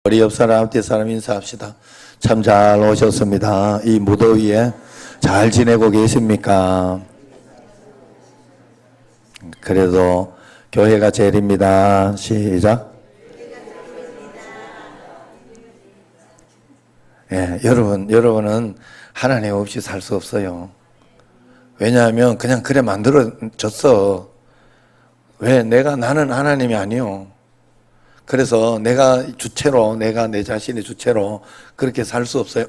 우리 옆 사람, 앞뒤 사람 인사합시다. 참 잘 오셨습니다. 이 무더위에 잘 지내고 계십니까? 그래도 교회가 제일입니다. 시작. 예, 여러분은 하나님 없이 살 수 없어요. 왜냐하면 그냥 그래 만들어졌어. 왜? 나는 하나님이 아니요. 그래서 내가 주체로, 내가 내 자신의 주체로 그렇게 살 수 없어요.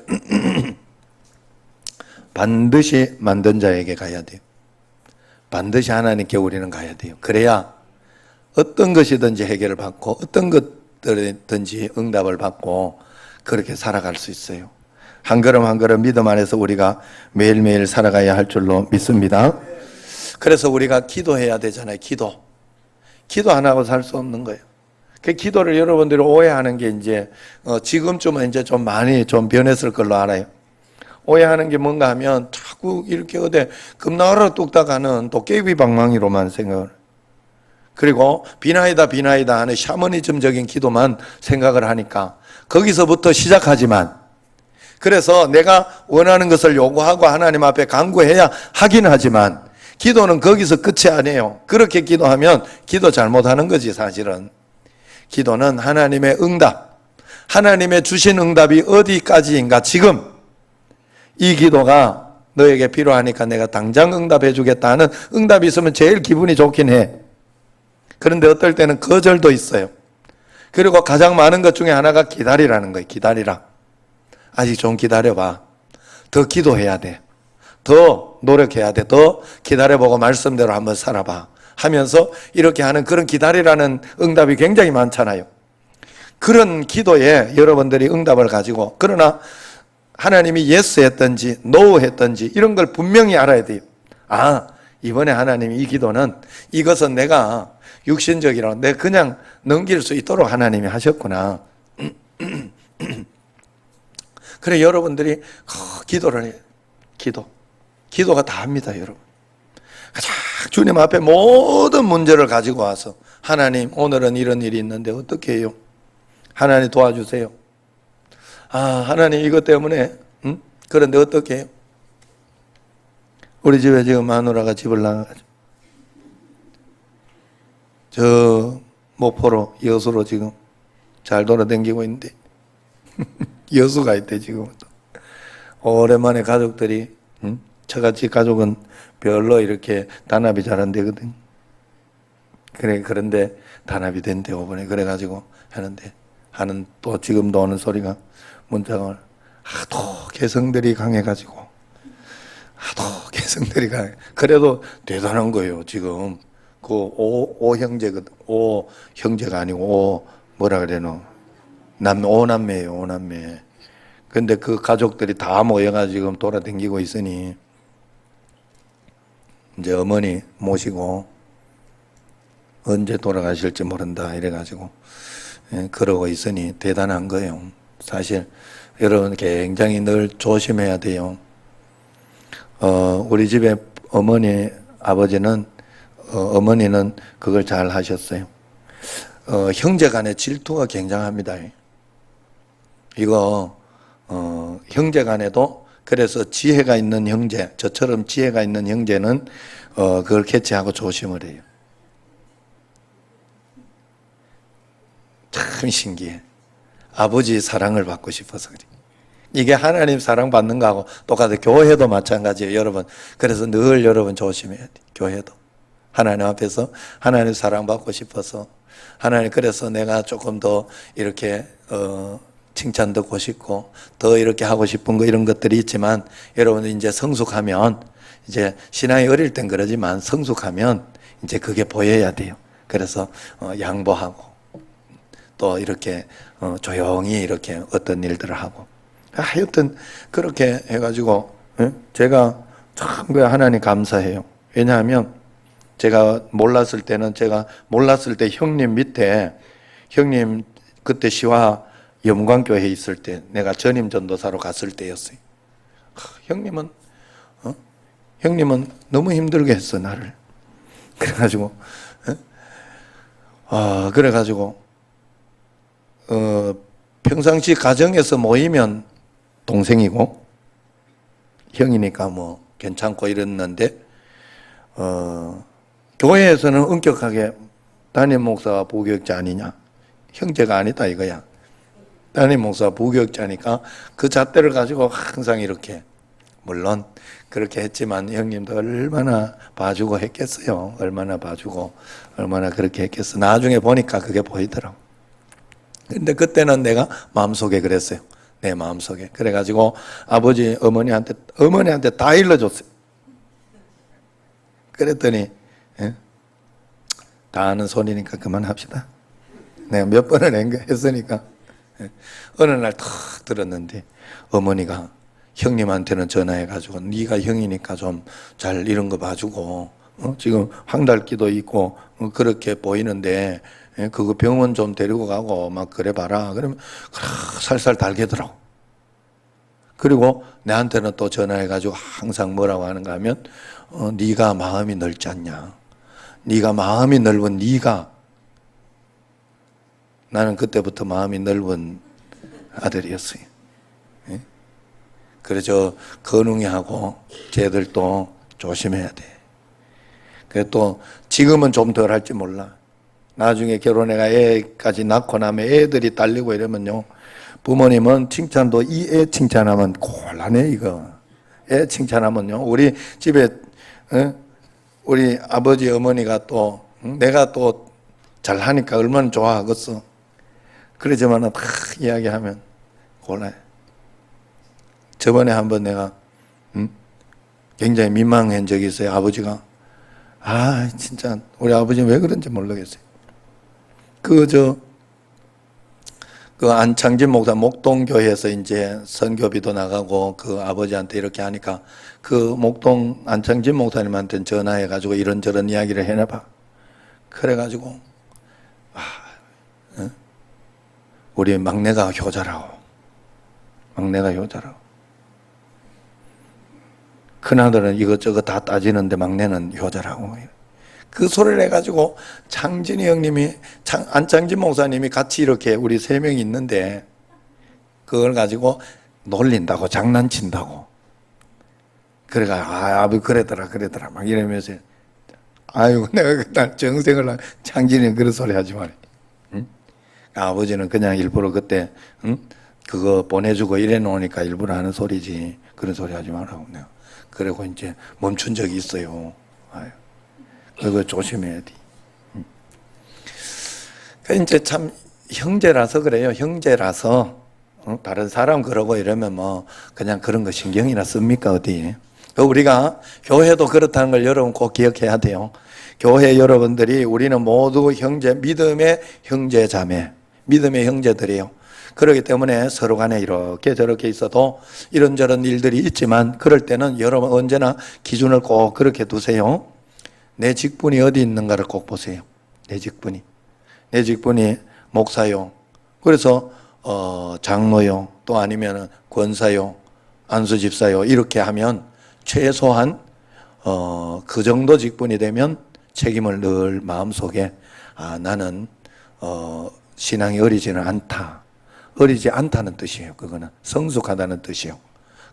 반드시 만든 자에게 가야 돼요. 반드시 하나님께 우리는 가야 돼요. 그래야 어떤 것이든지 해결을 받고 어떤 것들이든지 응답을 받고 그렇게 살아갈 수 있어요. 한 걸음 한 걸음 믿음 안에서 우리가 매일매일 살아가야 할 줄로 믿습니다. 그래서 우리가 기도해야 되잖아요. 기도 안 하고 살 수 없는 거예요. 그 기도를 여러분들이 오해하는 게 이제 지금쯤은 이제 좀 많이 좀 변했을 걸로 알아요. 오해하는 게 뭔가 하면 자꾸 이렇게 어디 금나라로 뚝딱 하는 도깨비 방망이로만 생각을, 그리고 비나이다 하는 샤머니즘적인 기도만 생각을 하니까 거기서부터 시작하지만, 그래서 내가 원하는 것을 요구하고 하나님 앞에 간구해야 하긴 하지만 기도는 거기서 끝이 아니에요. 그렇게 기도하면 기도 잘못하는 거지 사실은. 기도는 하나님의 응답, 하나님의 주신 응답이 어디까지인가, 지금 이 기도가 너에게 필요하니까 내가 당장 응답해 주겠다는 응답이 있으면 제일 기분이 좋긴 해. 그런데 어떨 때는 거절도 있어요. 그리고 가장 많은 것 중에 하나가 기다리라는 거예요. 기다리라. 아직 좀 기다려봐. 더 기도해야 돼. 더 노력해야 돼. 더 기다려보고 말씀대로 한번 살아봐 하면서 이렇게 하는 그런 기다리라는 응답이 굉장히 많잖아요. 그런 기도에 여러분들이 응답을 가지고, 그러나 하나님이 예스 했든지 노 했든지 이런 걸 분명히 알아야 돼요. 아, 이번에 하나님이 이 기도는 이것은 내가 육신적이라 내가 그냥 넘길 수 있도록 하나님이 하셨구나. 그래, 여러분들이 기도를 해요. 기도가 다 합니다, 여러분. 주님 앞에 모든 문제를 가지고 와서 하나님, 오늘은 이런 일이 있는데 어떻게 해요? 하나님 도와주세요. 아, 하나님 이것 때문에 그런데 어떻게 해요? 우리 집에 지금 마누라가 집을 나가가지고 저 목포로, 여수로 지금 잘 돌아다니고 있는데 여수가 있대 지금. 오랜만에 가족들이, 저같이 가족은 별로 이렇게 단합이 잘 안 되거든. 그런데 단합이 된대, 이번에. 그래가지고 하는 또 지금도 오는 소리가, 문자가 하도 개성들이 강해가지고, 그래도 대단한 거예요, 지금. 그 오 형제거든. 오 형제가 아니고 뭐라 그래노? 오남매예요, 오남매. 근데 그 가족들이 다 모여가지고 지금 돌아다니고 있으니, 이제 어머니 모시고 언제 돌아가실지 모른다 이래가지고 그러고 있으니 대단한 거예요. 사실 여러분 굉장히 늘 조심해야 돼요. 우리 집에 아버지는 어머니는 그걸 잘 하셨어요. 형제 간의 질투가 굉장합니다. 이거 형제 간에도, 그래서 지혜가 있는 형제, 저처럼 지혜가 있는 형제는 그걸 캐치하고 조심을 해요. 참 신기해. 아버지 사랑을 받고 싶어서 그래. 이게 하나님 사랑받는 거하고 똑같아요. 교회도 마찬가지예요, 여러분. 그래서 늘 여러분 조심해야 돼요. 교회도 하나님 앞에서 하나님 사랑받고 싶어서, 하나님, 그래서 내가 조금 더 이렇게 칭찬 듣고 싶고 더 이렇게 하고 싶은 거, 이런 것들이 있지만, 여러분 이제 성숙하면, 이제 신앙이 어릴 땐 그러지만 성숙하면 이제 그게 보여야 돼요. 그래서 양보하고 또 이렇게 조용히 이렇게 어떤 일들을 하고, 하여튼 그렇게 해가지고 제가 참 하나님 감사해요. 왜냐하면 제가 몰랐을 때 형님 밑에, 형님 그때 시화 염광교회에 있을 때 내가 전임 전도사로 갔을 때였어요. 형님은 너무 힘들게 했어, 나를. 그래가지고 평상시 가정에서 모이면 동생이고 형이니까 뭐 괜찮고 이랬는데 교회에서는 엄격하게 담임 목사가 부교육자 아니냐, 형제가 아니다 이거야. 담임 목사가 부교육자니까 그 잣대를 가지고 항상 이렇게, 물론 그렇게 했지만 형님도 얼마나 봐주고 했겠어요. 얼마나 봐주고 얼마나 그렇게 했겠어. 나중에 보니까 그게 보이더라고. 근데 그때는 내가 마음속에 그랬어요. 내 마음속에. 그래가지고 아버지 어머니한테 다 일러줬어요. 그랬더니 다 아는 소리니까 그만합시다. 내가 몇 번을 했으니까. 어느 날 탁 들었는데 어머니가 형님한테는 전화해가지고 네가 형이니까 좀 잘 이런 거 봐주고 지금 황달기도 있고 그렇게 보이는데 그거 병원 좀 데리고 가고 막 그래 봐라. 그러면 살살 달개더라고. 그리고 내한테는 또 전화해가지고 항상 뭐라고 하는가 하면 네가 마음이 넓지 않냐. 네가 마음이 넓은 네가. 나는 그때부터 마음이 넓은 아들이었어요. 그래서 건웅이하고 쟤들도 조심해야 돼. 그래 또 지금은 좀 덜 할지 몰라. 나중에 결혼해가 애까지 낳고 나면 애들이 딸리고 이러면요, 부모님은 칭찬도 이 애 칭찬하면 곤란해. 이거 애 칭찬하면요, 우리 집에 우리 아버지 어머니가 또 내가 또 잘하니까 얼마나 좋아하겠어. 그러지만 다 이야기하면 곤란해. 저번에 한번 내가 굉장히 민망한 적이 있어요. 아버지가 진짜 우리 아버지는 왜 그런지 모르겠어요. 그 안창진 목사 목동교회에서 이제 선교비도 나가고 그 아버지한테 이렇게 하니까 그 목동 안창진 목사님한테 전화해가지고 이런저런 이야기를 해내봐. 그래가지고 우리 막내가 효자라고. 큰아들은 이것저것 다 따지는데 막내는 효자라고. 그 소리를 해가지고 창진이 형님이, 안창진 목사님이 같이 이렇게 우리 세 명이 있는데 그걸 가지고 놀린다고, 장난친다고. 그래가 아버지 그러더라 막 이러면서 아이고 내가 그날 정색을 창진이 그런 소리 하지 말이. 응? 아버지는 그냥 일부러 그때 그거 보내주고 이래 놓으니까 일부러 하는 소리지 그런 소리 하지 말라고 내가. 그리고 이제 멈춘 적이 있어요. 그거 조심해야 돼. 이제 참 형제라서 그래요. 형제라서 다른 사람 그러고 이러면 뭐 그냥 그런 거 신경이나 씁니까 어디? 우리가 교회도 그렇다는 걸 여러분 꼭 기억해야 돼요. 교회 여러분들이 우리는 모두 형제, 믿음의 형제 자매, 믿음의 형제들이에요. 그렇기 때문에 서로 간에 이렇게 저렇게 있어도 이런저런 일들이 있지만 그럴 때는 여러분 언제나 기준을 꼭 그렇게 두세요. 내 직분이 어디 있는가를 꼭 보세요. 내 직분이 목사요. 그래서 장로요. 또 아니면 권사요. 안수집사요. 이렇게 하면 최소한 그 정도 직분이 되면 책임을 늘 마음속에 나는 신앙이 어리지는 않다. 어리지 않다는 뜻이에요. 그거는 성숙하다는 뜻이에요.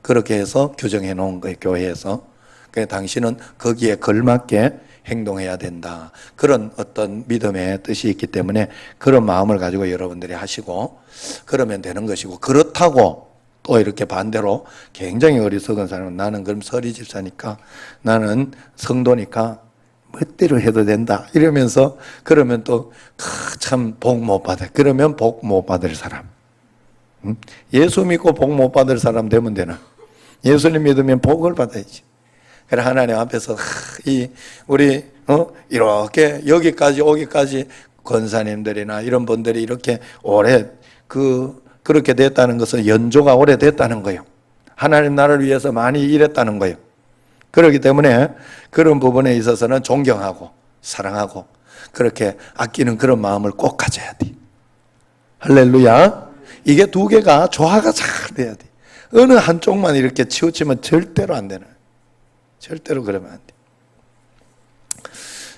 그렇게 해서 규정해 놓은 거예요. 교회에서. 그래서 당신은 거기에 걸맞게 행동해야 된다. 그런 어떤 믿음의 뜻이 있기 때문에 그런 마음을 가지고 여러분들이 하시고 그러면 되는 것이고, 그렇다고 또 이렇게 반대로 굉장히 어리석은 사람은 나는 그럼 서리 집사니까 나는 성도니까 멋대로 해도 된다 이러면서 그러면 또 참 복 못 받아. 그러면 복 못 받을 사람. 예수 믿고 복 못 받을 사람 되면 되나? 예수님 믿으면 복을 받아야지. 그래 하나님 앞에서 우리 이렇게 여기까지 오기까지 권사님들이나 이런 분들이 이렇게 오래 그렇게 됐다는 것은 연조가 오래됐다는 거예요. 하나님 나라를 위해서 많이 일했다는 거예요. 그렇기 때문에 그런 부분에 있어서는 존경하고 사랑하고 그렇게 아끼는 그런 마음을 꼭 가져야 돼. 할렐루야. 이게 두 개가 조화가 잘 돼야 돼. 어느 한쪽만 이렇게 치우치면 절대로 안 되는. 절대로 그러면 안 돼.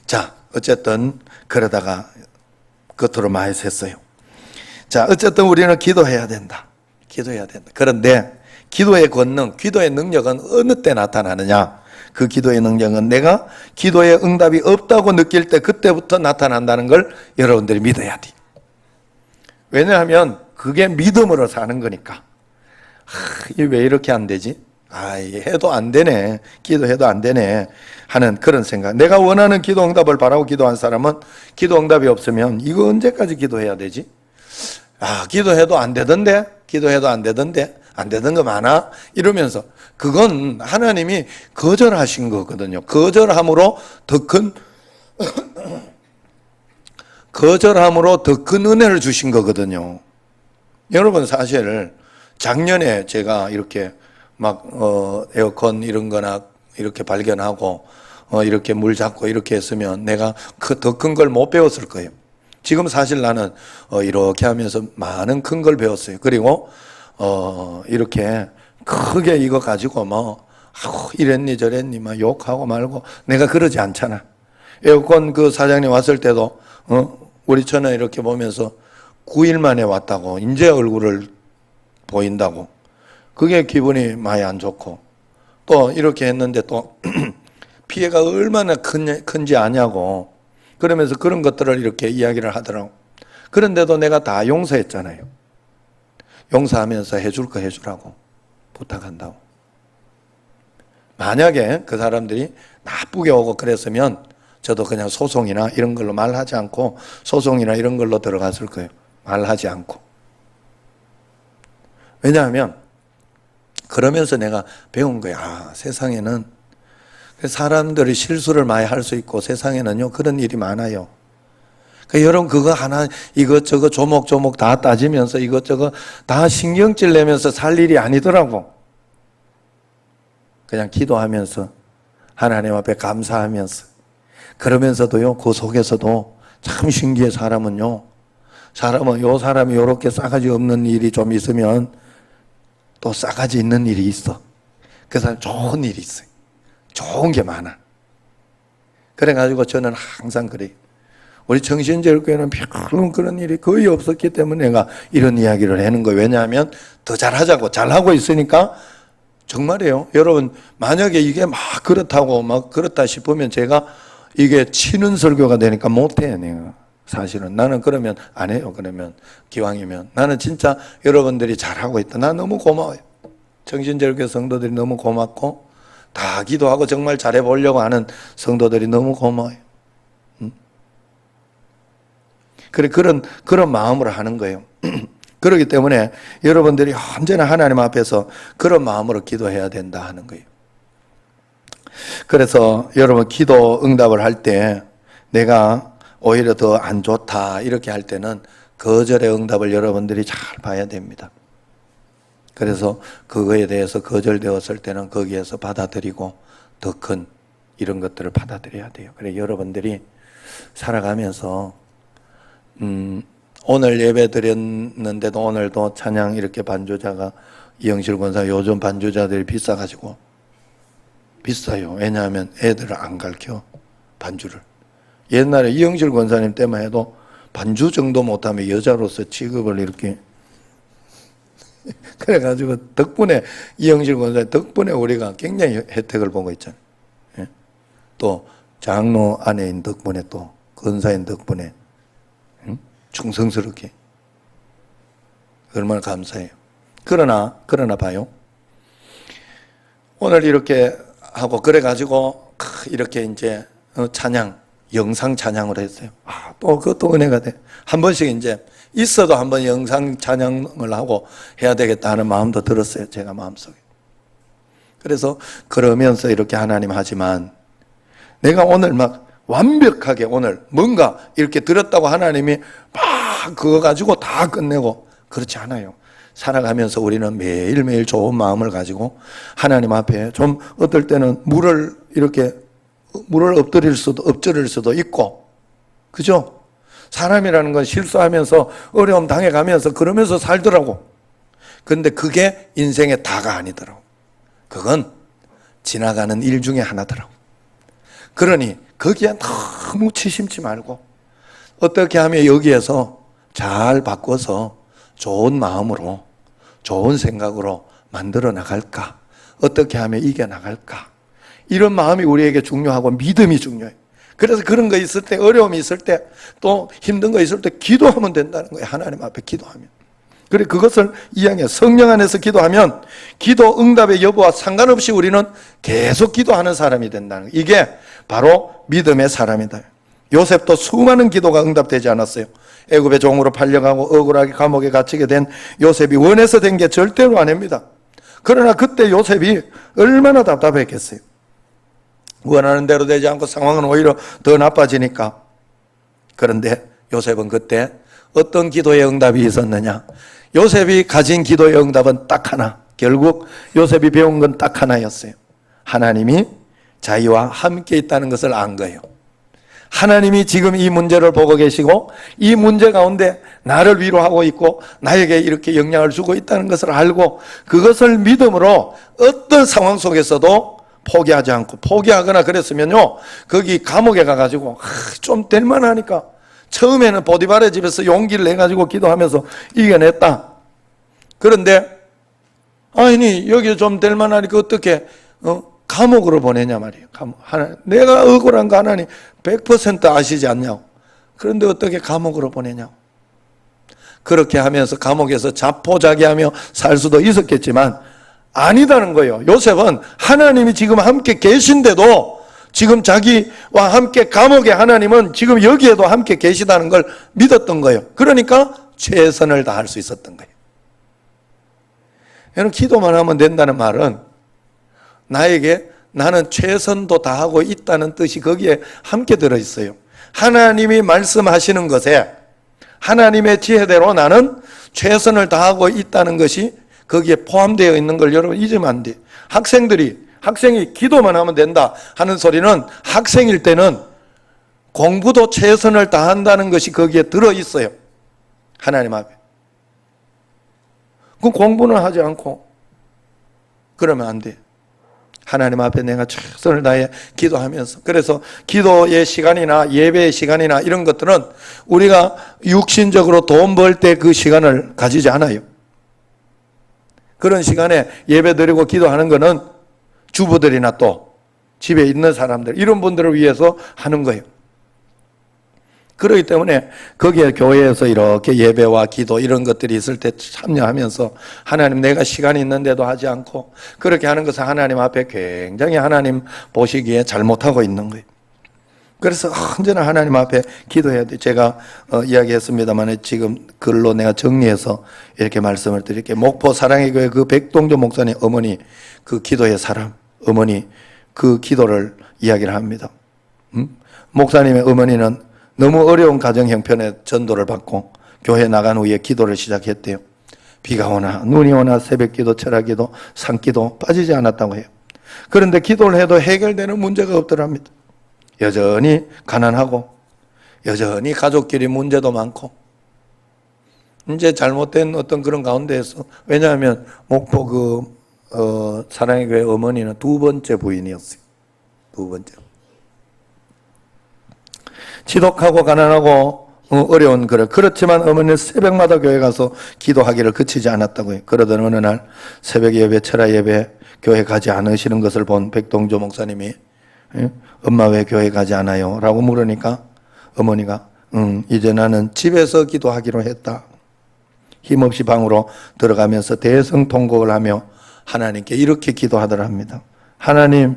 자, 어쨌든 그러다가 겉으로 많이 샜어요. 자, 어쨌든 우리는 기도해야 된다. 기도해야 된다. 그런데 기도의 권능, 기도의 능력은 어느 때 나타나느냐? 그 기도의 능력은 내가 기도의 응답이 없다고 느낄 때 그때부터 나타난다는 걸 여러분들이 믿어야 돼. 왜냐하면 그게 믿음으로 사는 거니까. 이게 왜 이렇게 안 되지? 해도 안 되네. 기도해도 안 되네. 하는 그런 생각. 내가 원하는 기도 응답을 바라고 기도한 사람은 기도 응답이 없으면 이거 언제까지 기도해야 되지? 기도해도 안 되던데? 기도해도 안 되던데? 안 되던 거 많아? 이러면서 그건 하나님이 거절하신 거거든요. 거절함으로 더 큰 은혜를 주신 거거든요. 여러분 사실 작년에 제가 이렇게 막 에어컨 이런 거나 이렇게 발견하고 이렇게 물 잡고 이렇게 했으면 내가 더 큰 걸 못 배웠을 거예요. 지금 사실 나는 이렇게 하면서 많은 큰 걸 배웠어요. 그리고 이렇게 크게 이거 가지고 뭐 이랬니 저랬니 막 욕하고 말고 내가 그러지 않잖아. 에어컨 그 사장님 왔을 때도 우리 처는 이렇게 보면서 9일 만에 왔다고 이제 얼굴을 보인다고 그게 기분이 많이 안 좋고 또 이렇게 했는데 또 피해가 얼마나 큰지 아냐고 그러면서 그런 것들을 이렇게 이야기를 하더라고. 그런데도 내가 다 용서했잖아요. 용서하면서 해줄 거 해주라고 부탁한다고. 만약에 그 사람들이 나쁘게 오고 그랬으면 저도 그냥 소송이나 이런 걸로 말하지 않고 소송이나 이런 걸로 들어갔을 거예요. 말하지 않고. 왜냐하면 그러면서 내가 배운 거야. 세상에는 사람들이 실수를 많이 할 수 있고 세상에는요 그런 일이 많아요. 여러분 그거 하나 이것저것 조목조목 다 따지면서 이것저것 다 신경질 내면서 살 일이 아니더라고. 그냥 기도하면서 하나님 앞에 감사하면서 그러면서도요 그 속에서도 참 신기해. 사람은 요 사람이 요렇게 싸가지 없는 일이 좀 있으면 또 싸가지 있는 일이 있어. 그 사람 좋은 일이 있어요. 좋은 게 많아. 그래가지고 저는 항상 그래요. 우리 정신제일교회는 별로 그런 일이 거의 없었기 때문에 내가 이런 이야기를 하는 거예요. 왜냐하면 더 잘하자고 잘하고 있으니까. 정말이에요. 여러분 만약에 이게 막 그렇다고 막 그렇다 싶으면 제가 이게 치는 설교가 되니까 못해. 내가 사실은 나는 그러면 안 해요. 그러면 기왕이면 나는 진짜 여러분들이 잘하고 있다. 나 너무 고마워요. 정신제일교회 성도들이 너무 고맙고 다 기도하고 정말 잘해보려고 하는 성도들이 너무 고마워요. 그래 그런 마음으로 하는 거예요. 그렇기 때문에 여러분들이 언제나 하나님 앞에서 그런 마음으로 기도해야 된다 하는 거예요. 그래서 여러분 기도 응답을 할 때 내가 오히려 더 안 좋다 이렇게 할 때는 거절의 응답을 여러분들이 잘 봐야 됩니다. 그래서 그거에 대해서 거절되었을 때는 거기에서 받아들이고 더 큰 이런 것들을 받아들여야 돼요. 그래 여러분들이 살아가면서 오늘 예배 드렸는데도 오늘도 찬양 이렇게 반주자가 이영실 권사 요즘 반주자들이 비싸가지고 비싸요. 왜냐하면 애들을 안 가르쳐 반주를. 옛날에 이영실 권사님 때만 해도 반주 정도 못하면 여자로서 취급을 이렇게 그래가지고 덕분에 이영실 권사님 덕분에 우리가 굉장히 혜택을 보고 있잖아요. 예? 또 장로 아내인 덕분에 또 권사인 덕분에 충성스럽게 얼마나 감사해요. 그러나 봐요. 오늘 이렇게 하고 그래가지고 이렇게 이제 찬양 영상 찬양을 했어요. 또 그것도 은혜가 돼. 한 번씩 이제 있어도 한번 영상 찬양을 하고 해야 되겠다 하는 마음도 들었어요. 제가 마음속에. 그래서 그러면서 이렇게 하나님 하지만 내가 오늘 막 완벽하게 오늘 뭔가 이렇게 들었다고 하나님이 막 그거 가지고 다 끝내고 그렇지 않아요. 살아가면서 우리는 매일매일 좋은 마음을 가지고 하나님 앞에 좀 어떨 때는 물을 엎드릴 수도 있고 그죠? 사람이라는 건 실수하면서 어려움 당해가면서 그러면서 살더라고. 그런데 그게 인생의 다가 아니더라고. 그건 지나가는 일 중에 하나더라고. 그러니 거기에 너무 치심지 말고 어떻게 하면 여기에서 잘 바꿔서 좋은 마음으로, 좋은 생각으로 만들어 나갈까? 어떻게 하면 이겨 나갈까? 이런 마음이 우리에게 중요하고 믿음이 중요해요. 그래서 그런 거 있을 때, 어려움이 있을 때, 또 힘든 거 있을 때 기도하면 된다는 거예요. 하나님 앞에 기도하면. 그래, 그것을 이야기해요. 성령 안에서 기도하면 기도 응답의 여부와 상관없이 우리는 계속 기도하는 사람이 된다는 거예요. 이게 바로 믿음의 사람이다. 요셉도 수많은 기도가 응답되지 않았어요. 애굽의 종으로 팔려가고 억울하게 감옥에 갇히게 된 요셉이 원해서 된 게 절대로 아닙니다. 그러나 그때 요셉이 얼마나 답답했겠어요. 원하는 대로 되지 않고 상황은 오히려 더 나빠지니까. 그런데 요셉은 그때 어떤 기도의 응답이 있었느냐? 요셉이 가진 기도의 응답은 딱 하나. 결국 요셉이 배운 건 딱 하나였어요. 하나님이 자기와 함께 있다는 것을 안 거예요. 하나님이 지금 이 문제를 보고 계시고 이 문제 가운데 나를 위로하고 있고 나에게 이렇게 영향을 주고 있다는 것을 알고 그것을 믿음으로 어떤 상황 속에서도 포기하지 않고, 포기하거나 그랬으면요, 거기 감옥에 가가지고 좀 될만하니까 처음에는 보디발의 집에서 용기를 내가지고 기도하면서 이겨냈다. 그런데 아니 여기 좀 될만하니까 어떻게 감옥으로 보내냐 말이에요. 내가 억울한 거 하나님 100% 아시지 않냐고. 그런데 어떻게 감옥으로 보내냐고. 그렇게 하면서 감옥에서 자포자기하며 살 수도 있었겠지만 아니다는 거예요. 요셉은 하나님이 지금 함께 계신데도 지금 자기와 함께 감옥에 하나님은 지금 여기에도 함께 계시다는 걸 믿었던 거예요. 그러니까 최선을 다할 수 있었던 거예요. 여러분, 기도만 하면 된다는 말은 나에게 나는 최선도 다하고 있다는 뜻이 거기에 함께 들어있어요. 하나님이 말씀하시는 것에 하나님의 지혜대로 나는 최선을 다하고 있다는 것이 거기에 포함되어 있는 걸 여러분 잊으면 안 돼요. 학생이 기도만 하면 된다 하는 소리는 학생일 때는 공부도 최선을 다한다는 것이 거기에 들어있어요. 하나님 앞에. 그 공부는 하지 않고 그러면 안 돼요. 하나님 앞에 내가 최선을 다해 기도하면서, 그래서 기도의 시간이나 예배의 시간이나 이런 것들은 우리가 육신적으로 돈 벌 때 그 시간을 가지지 않아요. 그런 시간에 예배 드리고 기도하는 것은 주부들이나 또 집에 있는 사람들, 이런 분들을 위해서 하는 거예요. 그렇기 때문에 거기에 교회에서 이렇게 예배와 기도 이런 것들이 있을 때 참여하면서 하나님 내가 시간이 있는데도 하지 않고 그렇게 하는 것은 하나님 앞에 굉장히 하나님 보시기에 잘못하고 있는 거예요. 그래서 언제나 하나님 앞에 기도해야 돼요. 제가 이야기했습니다만 지금 글로 내가 정리해서 이렇게 말씀을 드릴게요. 목포 사랑의 교회 그 백동조 목사님 어머니 그 기도의 사람, 어머니 그 기도를 이야기를 합니다. 목사님의 어머니는 너무 어려운 가정 형편의 전도를 받고 교회 나간 후에 기도를 시작했대요. 비가 오나 눈이 오나 새벽기도, 철학기도, 산기도 빠지지 않았다고 해요. 그런데 기도를 해도 해결되는 문제가 없더랍니다. 여전히 가난하고 여전히 가족끼리 문제도 많고 이제 잘못된 어떤 그런 가운데에서, 왜냐하면 목포 사랑의 교회 어머니는 두 번째 부인이었어요. 두 번째. 지독하고 가난하고 어려운 그렇지만 어머니는 새벽마다 교회 가서 기도하기를 그치지 않았다고 해요. 그러던 어느 날 새벽 예배, 철야 예배 교회 가지 않으시는 것을 본 백동조 목사님이 엄마 왜 교회 가지 않아요? 라고 물으니까 어머니가 이제 나는 집에서 기도하기로 했다. 힘없이 방으로 들어가면서 대성통곡을 하며 하나님께 이렇게 기도하더라 합니다. 하나님,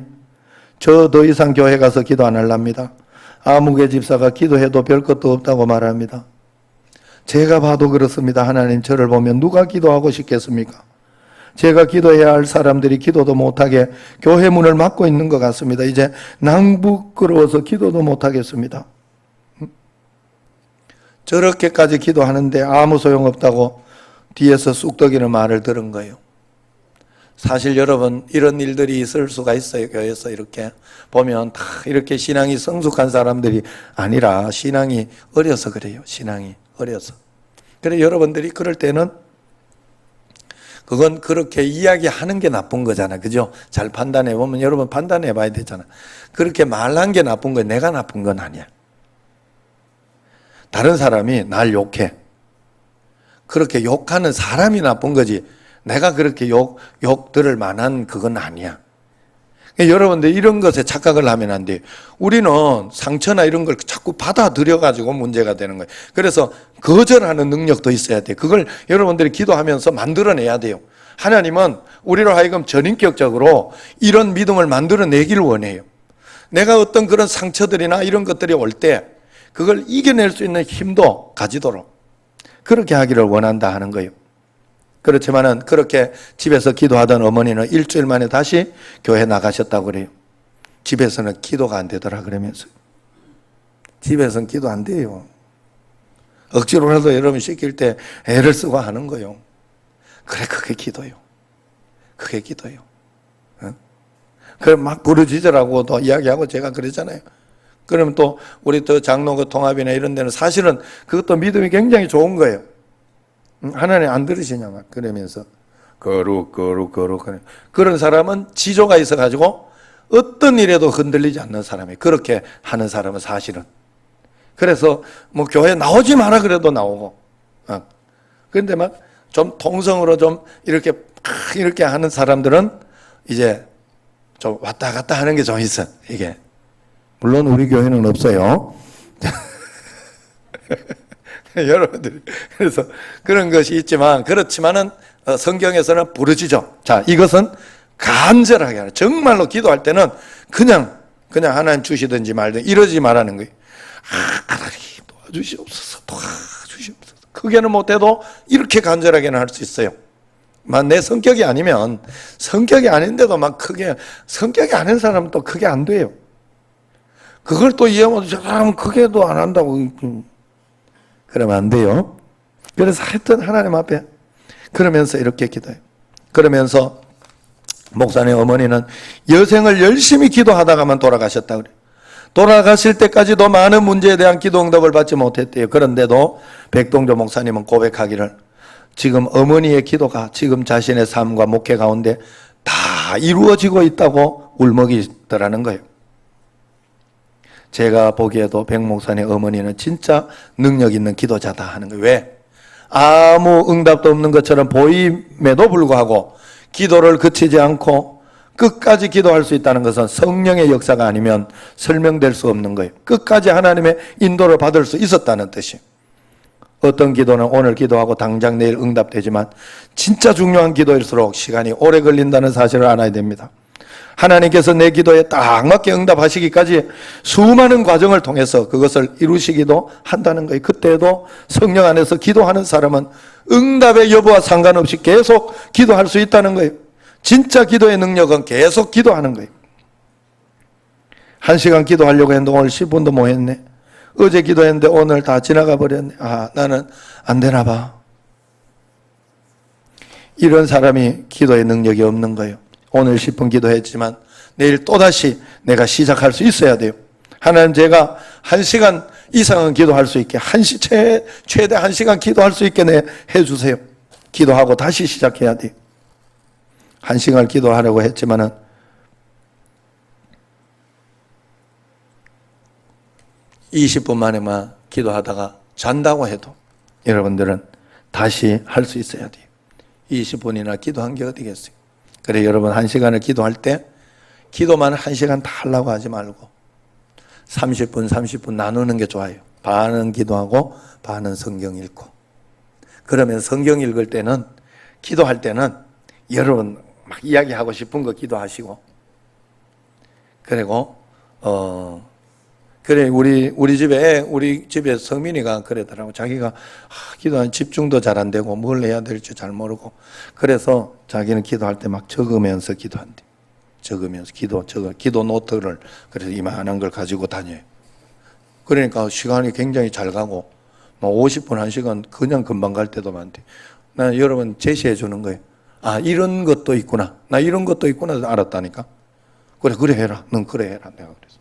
저 더 이상 교회 가서 기도 안 할랍니다. 아무개 집사가 기도해도 별 것도 없다고 말합니다. 제가 봐도 그렇습니다. 하나님, 저를 보면 누가 기도하고 싶겠습니까? 제가 기도해야 할 사람들이 기도도 못하게 교회 문을 막고 있는 것 같습니다. 이제 낭부끄러워서 기도도 못하겠습니다. 저렇게까지 기도하는데 아무 소용없다고 뒤에서 쑥덕이는 말을 들은 거예요. 사실 여러분, 이런 일들이 있을 수가 있어요. 교회에서 이렇게 보면 다 이렇게 신앙이 성숙한 사람들이 아니라 신앙이 어려서 그래요. 신앙이 어려서. 그래 여러분들이 그럴 때는 그건 그렇게 이야기하는 게 나쁜 거잖아. 그죠? 잘 판단해 보면 여러분 판단해 봐야 되잖아. 그렇게 말한 게 나쁜 거야. 내가 나쁜 건 아니야. 다른 사람이 날 욕해. 그렇게 욕하는 사람이 나쁜 거지 내가 그렇게 욕 들을 만한 그건 아니야. 여러분들 이런 것에 착각을 하면 안 돼요. 우리는 상처나 이런 걸 자꾸 받아들여 가지고 문제가 되는 거예요. 그래서 거절하는 능력도 있어야 돼요. 그걸 여러분들이 기도하면서 만들어내야 돼요. 하나님은 우리로 하여금 전인격적으로 이런 믿음을 만들어내기를 원해요. 내가 어떤 그런 상처들이나 이런 것들이 올 때 그걸 이겨낼 수 있는 힘도 가지도록 그렇게 하기를 원한다 하는 거예요. 그렇지만은 그렇게 집에서 기도하던 어머니는 일주일 만에 다시 교회 나가셨다고 그래요. 집에서는 기도가 안 되더라 그러면서. 집에서는 기도 안 돼요. 억지로라도 여러분 시킬 때 애를 쓰고 하는 거예요. 그래 그게 기도요. 그게 기도요. 그럼 막 부르짖으라고 또 이야기하고 제가 그러잖아요. 그러면 또 우리 또 장로교 통합이나 이런 데는 사실은 그것도 믿음이 굉장히 좋은 거예요. 하나님 안 들으시냐 막 그러면서 거룩 그런 사람은 지조가 있어가지고 어떤 일에도 흔들리지 않는 사람이에요. 그렇게 하는 사람은 사실은. 그래서 뭐 교회 나오지 마라 그래도 나오고. 그런데 막 좀 통성으로 좀 이렇게 하는 사람들은 이제 좀 왔다 갔다 하는 게 좀 있어. 이게 물론 우리 교회는 없어요. 여러분들이 그래서 그런 것이 있지만 그렇지만은 성경에서는 부르짖어. 자, 이것은 간절하게 하는 정말로 기도할 때는 그냥 하나님 주시든지 말든지 이러지 말라는 거예요. 하나님 도와주시옵소서. 도와주시옵소서. 크게는 못해도 이렇게 간절하게는 할 수 있어요. 막 내 성격이 아니면 성격이 아닌데도 막 크게 성격이 아닌 사람은 또 크게 안 돼요. 그걸 또 이해하면 저 사람은 크게도 안 한다고 그러면 안 돼요. 그래서 하여튼 하나님 앞에 그러면서 이렇게 기도해요. 그러면서 목사님 어머니는 여생을 열심히 기도하다가만 돌아가셨다 그래요. 돌아가실 때까지도 많은 문제에 대한 기도 응답을 받지 못했대요. 그런데도 백동조 목사님은 고백하기를 지금 어머니의 기도가 지금 자신의 삶과 목회 가운데 다 이루어지고 있다고 울먹이더라는 거예요. 제가 보기에도 백 목사님 어머니는 진짜 능력 있는 기도자다 하는 거예요. 왜? 아무 응답도 없는 것처럼 보임에도 불구하고 기도를 그치지 않고 끝까지 기도할 수 있다는 것은 성령의 역사가 아니면 설명될 수 없는 거예요. 끝까지 하나님의 인도를 받을 수 있었다는 뜻이에요. 어떤 기도는 오늘 기도하고 당장 내일 응답되지만 진짜 중요한 기도일수록 시간이 오래 걸린다는 사실을 알아야 됩니다. 하나님께서 내 기도에 딱 맞게 응답하시기까지 수많은 과정을 통해서 그것을 이루시기도 한다는 거예요. 그때도 성령 안에서 기도하는 사람은 응답의 여부와 상관없이 계속 기도할 수 있다는 거예요. 진짜 기도의 능력은 계속 기도하는 거예요. 1시간 기도하려고 했는데 오늘 10분도 못 했네. 어제 기도했는데 오늘 다 지나가 버렸네. 나는 안 되나 봐. 이런 사람이 기도의 능력이 없는 거예요. 오늘 10분 기도했지만 내일 또다시 내가 시작할 수 있어야 돼요. 하나님 제가 1시간 이상은 기도할 수 있게 최대 1시간 기도할 수 있게 해주세요. 기도하고 다시 시작해야 돼요. 1시간을 기도하려고 했지만은 20분 만에만 기도하다가 잔다고 해도 여러분들은 다시 할 수 있어야 돼요. 20분이나 기도한 게 어디겠어요. 그래 여러분 1시간을 기도할 때 기도만 1시간 다 하려고 하지 말고 30분 나누는 게 좋아요. 반은 기도하고 반은 성경 읽고. 그러면 성경 읽을 때는 기도할 때는 여러분 막 이야기하고 싶은 거 기도하시고 그리고 그래 우리 집에 성민이가 그러더라고. 자기가 기도한 집중도 잘 안 되고 뭘 해야 될지 잘 모르고 그래서 자기는 기도할 때 막 적으면서 기도한대. 적으면서 기도 노트를 그래서 이만한 걸 가지고 다녀요. 그러니까 시간이 굉장히 잘 가고 뭐 50분 1시간 그냥 금방 갈 때도 많대. 나 여러분 제시해 주는 거예요. 이런 것도 있구나. 나 이런 것도 있구나 알았다니까. 그래 해라. 넌 그래 해라. 내가 그래서.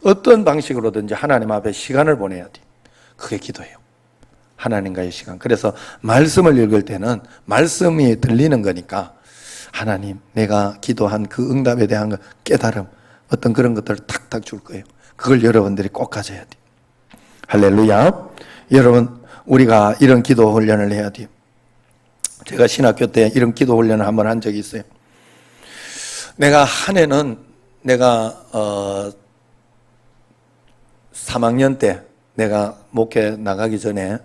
어떤 방식으로든지 하나님 앞에 시간을 보내야 돼. 그게 기도예요. 하나님과의 시간. 그래서 말씀을 읽을 때는 말씀이 들리는 거니까 하나님 내가 기도한 그 응답에 대한 깨달음 어떤 그런 것들을 탁탁 줄 거예요. 그걸 여러분들이 꼭 가져야 돼. 할렐루야. 여러분 우리가 이런 기도 훈련을 해야 돼요. 제가 신학교 때 이런 기도 훈련을 한번 한 적이 있어요. 내가 한 해는 내가 3학년 때 내가 목회 나가기 전에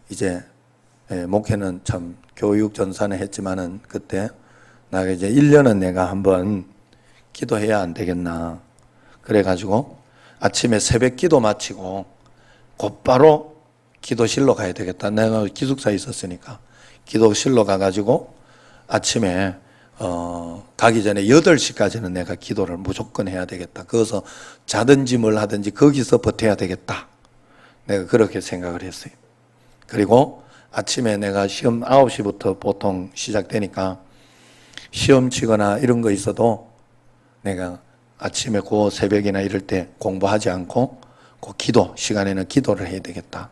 이제 목회는 참 교육 전산을 했지만은 그때 나가 이제 1년은 내가 한번 기도해야 안 되겠나. 그래가지고 아침에 새벽 기도 마치고 곧바로 기도실로 가야 되겠다. 내가 기숙사에 있었으니까 기도실로 가가지고 아침에 가기 전에 8시까지는 내가 기도를 무조건 해야 되겠다. 거기서 자든지 뭘 하든지 거기서 버텨야 되겠다. 내가 그렇게 생각을 했어요. 그리고 아침에 내가 시험 9시부터 보통 시작되니까 시험 치거나 이런 거 있어도 내가 아침에 그 새벽이나 이럴 때 공부하지 않고 그 기도 시간에는 기도를 해야 되겠다.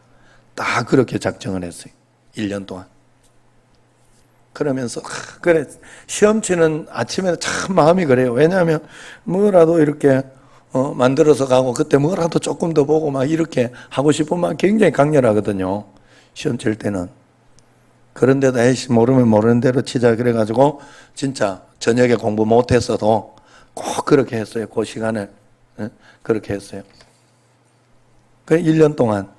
딱 그렇게 작정을 했어요. 1년 동안. 그러면서 그래 시험 치는 아침에는 참 마음이 그래요. 왜냐하면 뭐라도 이렇게 만들어서 가고 그때 뭐라도 조금 더 보고 막 이렇게 하고 싶은 마음 굉장히 강렬하거든요. 시험 칠 때는. 그런데도 에이씨 모르면 모르는 대로 치자 그래가지고 진짜 저녁에 공부 못했어도 꼭 그렇게 했어요. 그 시간을 그렇게 했어요. 그 1년 동안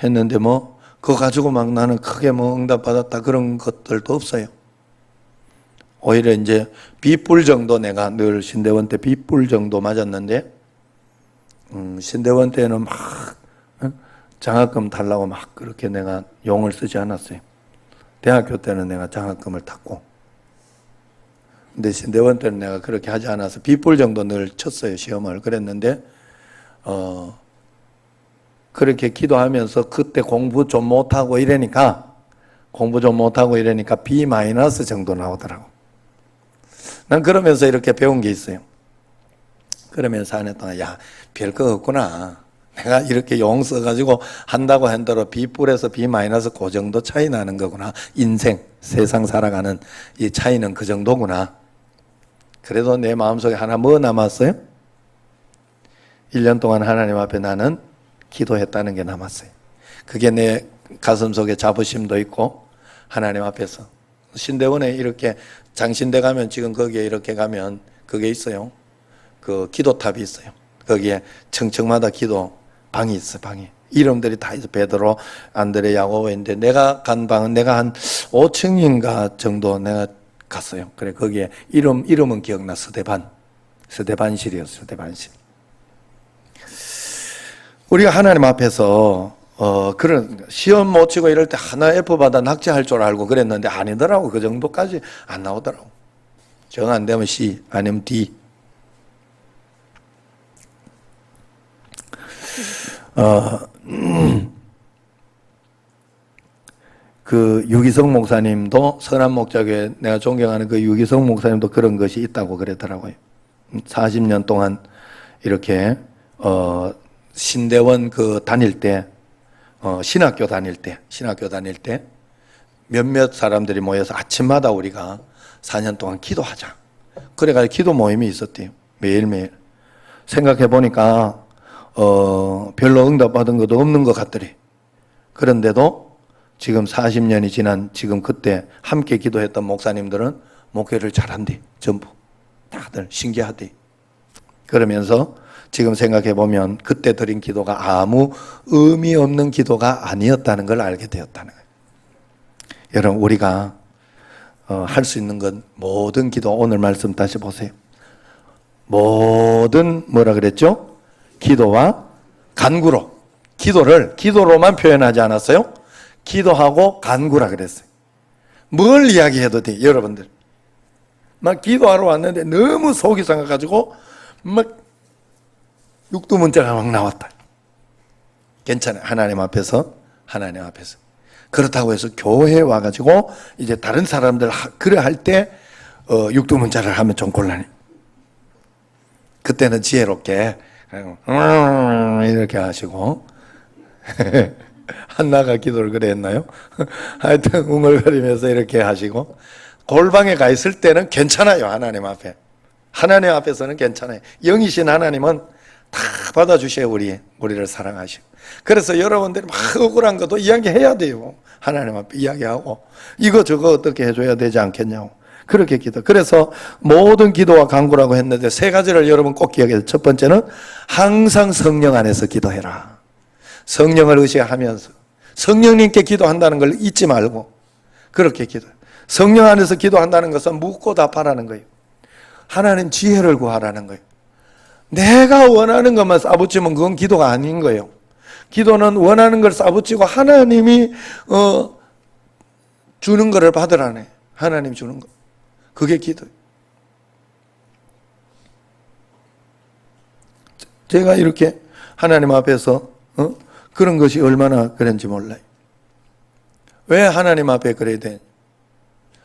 했는데 뭐 그거 가지고 막 나는 크게 뭐 응답받았다 그런 것들도 없어요. 오히려 이제 빗불 정도 내가 늘 신대원 때 빗불 정도 맞았는데 신대원 때는 막 장학금 달라고 막 그렇게 내가 용을 쓰지 않았어요. 대학교 때는 내가 장학금을 탔고 근데 신대원 때는 내가 그렇게 하지 않아서 빗불 정도 늘 쳤어요. 시험을. 그랬는데 그렇게 기도하면서 그때 공부 좀 못하고 이러니까 B- 정도 나오더라고. 난 그러면서 이렇게 배운 게 있어요. 그러면서 한 해 동안 야 별거 없구나. 내가 이렇게 용 써가지고 한다고 한대로 B뿔에서 B- 그 정도 차이 나는 거구나. 인생 세상 살아가는 이 차이는 그 정도구나. 그래도 내 마음속에 하나 뭐 남았어요? 1년 동안 하나님 앞에 나는 기도했다는 게 남았어요. 그게 내 가슴 속에 자부심도 있고 하나님 앞에서 신대원에 이렇게 장신대 가면 지금 거기에 이렇게 가면 그게 있어요. 그 기도탑이 있어요. 거기에 층층마다 기도 방이 있어. 방이 이름들이 다 있어. 베드로, 안드레, 야고보인데 내가 간 방은 내가 한 5층인가 정도 내가 갔어요. 그래 거기에 이름은 기억나. 스데반실이었어요. 스데반실. 우리가 하나님 앞에서 그런 시험 못 치고 이럴 때 하나 F 받아 낙제할 줄 알고 그랬는데 아니더라고. 그 정도까지 안 나오더라고. 정 안 되면 C 아니면 D. 그 유기성 목사님도 선한목자교회 내가 존경하는 그 유기성 목사님도 그런 것이 있다고 그러더라고요. 40년 동안 이렇게 신대원 그 다닐 때 신학교 다닐 때 몇몇 사람들이 모여서 아침마다 우리가 4년 동안 기도하자. 그래가지고 기도 모임이 있었대요. 매일매일. 생각해 보니까 별로 응답받은 것도 없는 것 같더래. 그런데도 지금 40년이 지난 지금 그때 함께 기도했던 목사님들은 목회를 잘한대. 전부 다들 신기하대. 그러면서 지금 생각해 보면 그때 드린 기도가 아무 의미 없는 기도가 아니었다는 걸 알게 되었다는 거예요. 여러분 우리가 할 수 있는 건 모든 기도, 오늘 말씀 다시 보세요. 모든 뭐라 그랬죠? 기도와 간구로. 기도로만 표현하지 않았어요? 기도하고 간구라 그랬어요. 뭘 이야기해도 돼, 여러분들. 막 기도하러 왔는데 너무 속이 상해가지고 막 육두문자가 막 나왔다. 괜찮아요. 하나님 앞에서. 그렇다고 해서 교회에 와가지고 이제 다른 사람들 그래 할 때 육두문자를 하면 좀 곤란해. 그때는 지혜롭게 이렇게 하시고 한나가 기도를 그래 했나요? 하여튼 웅얼거리면서 이렇게 하시고 골방에 가 있을 때는 괜찮아요. 하나님 앞에. 하나님 앞에서는 괜찮아요. 영이신 하나님은 다 받아주셔야 우리를 사랑하시고. 그래서 여러분들이 막 억울한 것도 이야기해야 돼요. 하나님 앞에 이야기하고 이거 저거 어떻게 해줘야 되지 않겠냐고. 그렇게 기도. 그래서 모든 기도와 간구라고 했는데 세 가지를 여러분 꼭 기억해야 돼요. 첫 번째는 항상 성령 안에서 기도해라. 성령을 의식하면서 성령님께 기도한다는 걸 잊지 말고 그렇게 기도해. 성령 안에서 기도한다는 것은 묻고 답하라는 거예요. 하나님 지혜를 구하라는 거예요. 내가 원하는 것만 싸붙이면 그건 기도가 아닌 거예요. 기도는 원하는 걸 싸붙이고 하나님이 주는 것을 받으라네. 하나님 주는 거. 그게 기도예요. 제가 이렇게 하나님 앞에서 그런 것이 얼마나 그런지 몰라요. 왜 하나님 앞에 그래야 돼?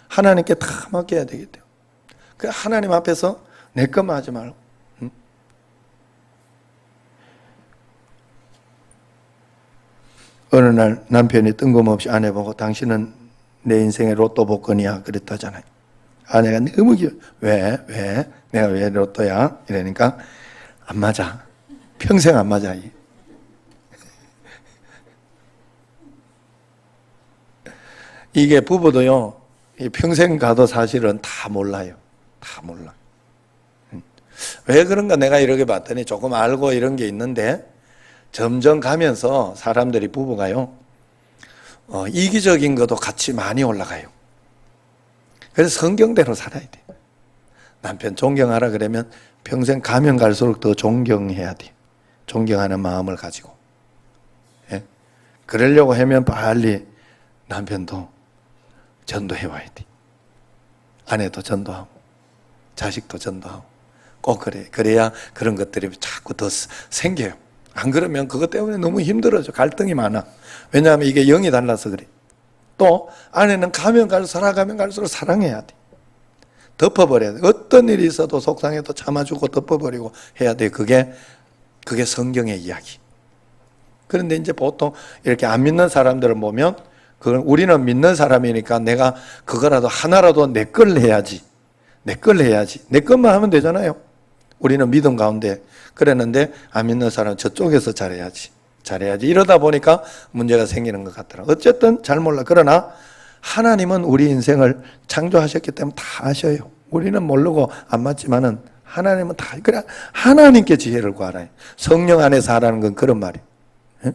하나님께 다 맡겨야 되겠대요. 그 하나님 앞에서 내 것만 하지 말고. 어느 날 남편이 뜬금없이 아내 보고 당신은 내 인생의 로또 복권이야 그랬다잖아요. 아내가 너무 왜? 내가 왜 로또야? 이러니까 안 맞아. 평생 안 맞아. 이게 부부도요. 평생 가도 사실은 다 몰라요. 다 몰라. 왜 그런가 내가 이렇게 봤더니 조금 알고 이런 게 있는데 점점 가면서 사람들이 부부가요. 이기적인 것도 같이 많이 올라가요. 그래서 성경대로 살아야 돼요. 남편 존경하라 그러면 평생 가면 갈수록 더 존경해야 돼요. 존경하는 마음을 가지고. 예? 그러려고 하면 빨리 남편도 전도해 와야 돼. 아내도 전도하고 자식도 전도하고 꼭 그래. 그래야 그런 것들이 자꾸 더 생겨요. 안 그러면 그것 때문에 너무 힘들어져. 갈등이 많아. 왜냐하면 이게 영이 달라서 그래. 또 아내는 가면 갈수록 살아가면 갈수록 사랑해야 돼. 덮어버려야 돼. 어떤 일이 있어도 속상해도 참아주고 덮어버리고 해야 돼. 그게 성경의 이야기. 그런데 이제 보통 이렇게 안 믿는 사람들을 보면 그건 우리는 믿는 사람이니까 내가 그거라도 하나라도 내 걸 해야지. 내 걸 해야지. 내 것만 하면 되잖아요. 우리는 믿음 가운데 그랬는데 안 믿는 사람은 저쪽에서 잘해야지. 이러다 보니까 문제가 생기는 것 같더라고요. 어쨌든 잘 몰라. 그러나 하나님은 우리 인생을 창조하셨기 때문에 다 아셔요. 우리는 모르고 안 맞지만은 하나님은 다. 그래 하나님께 지혜를 구하라. 성령 안에서 하라는 건 그런 말이에요. 예?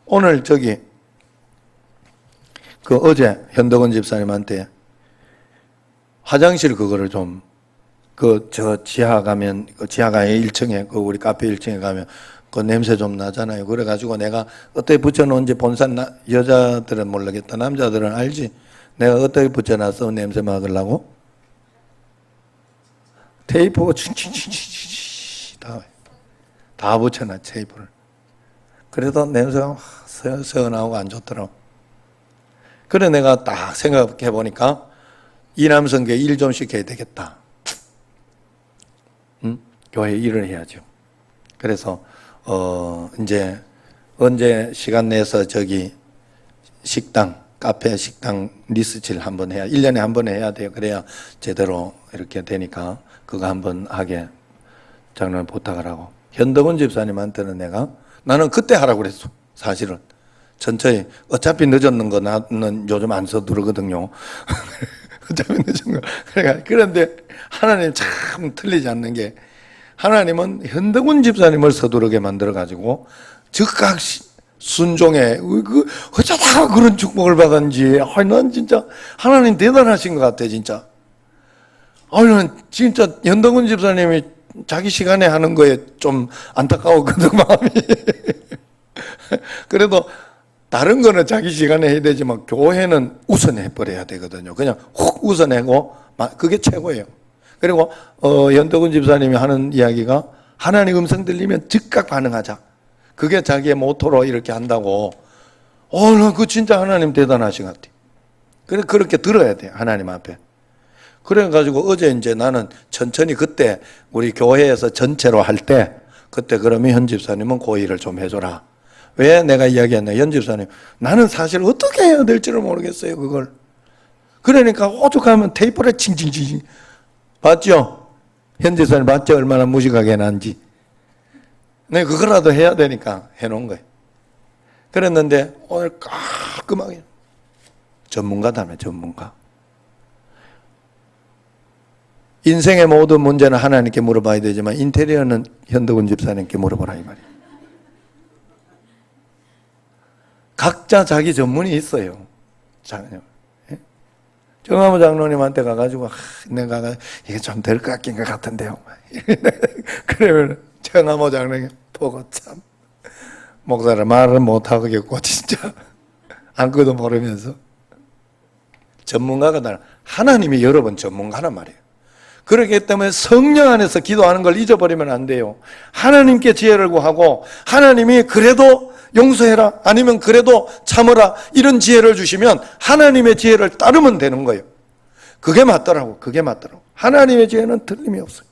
오늘 어제 현덕원 집사님한테 화장실 그거를 좀 지하가 1층에 우리 카페 1층에 가면 그 냄새 좀 나잖아요. 그래가지고 내가 어떻게 붙여놓은지 본산 여자들은 모르겠다. 남자들은 알지. 내가 어떻게 붙여놨어 냄새 막으려고? 테이프 다 붙여놨 테이프를. 그래도 냄새가 새어나오고 안 좋더라고. 그래 내가 딱 생각해 보니까 이남성교회 일 좀 시켜야 되겠다. 교회 일을 해야죠. 그래서 이제 언제 시간 내서 카페 식당 리스트를 한번 해야 1년에 한 번 해야 돼요. 그래야 제대로 이렇게 되니까 그거 한번 하게 장로님 부탁을 하고 현덕원 집사님한테는 나는 그때 하라고 그랬어. 사실은 천천히 어차피 늦었는 거 나는 요즘 안 서두르거든요. 어차피 늦은 거. 그런데 하나님 참 틀리지 않는 게 하나님은 현덕원 집사님을 서두르게 만들어가지고 즉각 순종에 어쩌다가 그런 축복을 받았는지 난 진짜 하나님 대단하신 것 같아 진짜. 난 진짜 현덕원 집사님이 자기 시간에 하는 거에 좀 안타까웠거든 마음이. 그래도 다른 거는 자기 시간에 해야 되지만 교회는 우선해버려야 되거든요. 그냥 훅 우선하고 그게 최고예요. 그리고 현덕은 집사님이 하는 이야기가 하나님 음성 들리면 즉각 반응하자. 그게 자기의 모토로 이렇게 한다고. 나 그 진짜 하나님 대단하신 것 같아. 그래 그렇게 들어야 돼 하나님 앞에. 그래가지고 어제 이제 나는 천천히 그때 우리 교회에서 전체로 할 때 그때 그러면 현 집사님은 그 일을 좀 해줘라. 왜 내가 이야기했나? 현 집사님 나는 사실 어떻게 해야 될지를 모르겠어요 그걸. 그러니까 오죽하면 테이프를 칭칭칭 봤죠? 현지선을 봤지? 얼마나 무식하게 해놨는지. 내가 그거라도 해야 되니까 해놓은 거예요. 그랬는데 오늘 깔끔하게 전문가다며, 전문가. 인생의 모든 문제는 하나님께 물어봐야 되지만 인테리어는 현덕원 집사님께 물어보라 이 말이에요. 각자 자기 전문이 있어요. 정화모 장로님한테 가가지고 내가 이게 좀 될 것 같은데요. 그러면 정화모 장로님 보고 참 목사를 말을 못하겠고 진짜 안거도 모르면서 전문가가 다 하나님이 여러분 전문가란 말이에요. 그렇기 때문에 성령 안에서 기도하는 걸 잊어버리면 안 돼요. 하나님께 지혜를 구하고 하나님이 그래도 용서해라 아니면 그래도 참으라 이런 지혜를 주시면 하나님의 지혜를 따르면 되는 거예요. 그게 맞더라고. 그게 맞더라고. 하나님의 지혜는 틀림이 없어요.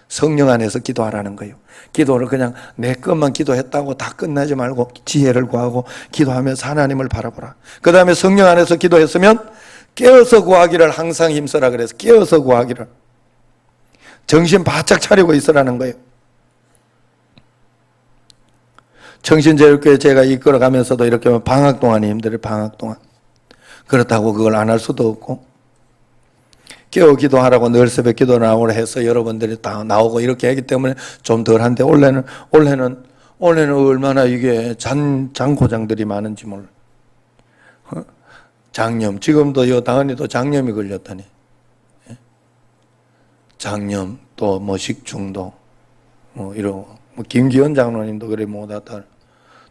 성령 안에서 기도하라는 거예요. 기도를 그냥 내 것만 기도했다고 다 끝나지 말고 지혜를 구하고 기도하면서 하나님을 바라보라. 그 다음에 성령 안에서 기도했으면 깨어서 구하기를 항상 힘써라 그래서 깨어서 구하기를 정신 바짝 차리고 있으라는 거예요. 청신제일교회 제가 이끌어가면서도 이렇게 방학 동안이 힘들어요. 방학 동안. 그렇다고 그걸 안 할 수도 없고 깨어 기도하라고 늘 새벽 기도 나오라 해서 여러분들이 다 나오고 이렇게 하기 때문에 좀 덜한데 올해는 얼마나 이게 장고장들이 많은지 몰라. 장염. 지금도 요 다은이도 장염이 걸렸다니. 장염 또 뭐 식중독 뭐 이러고 뭐 김기현 장로님도 그래 못하다.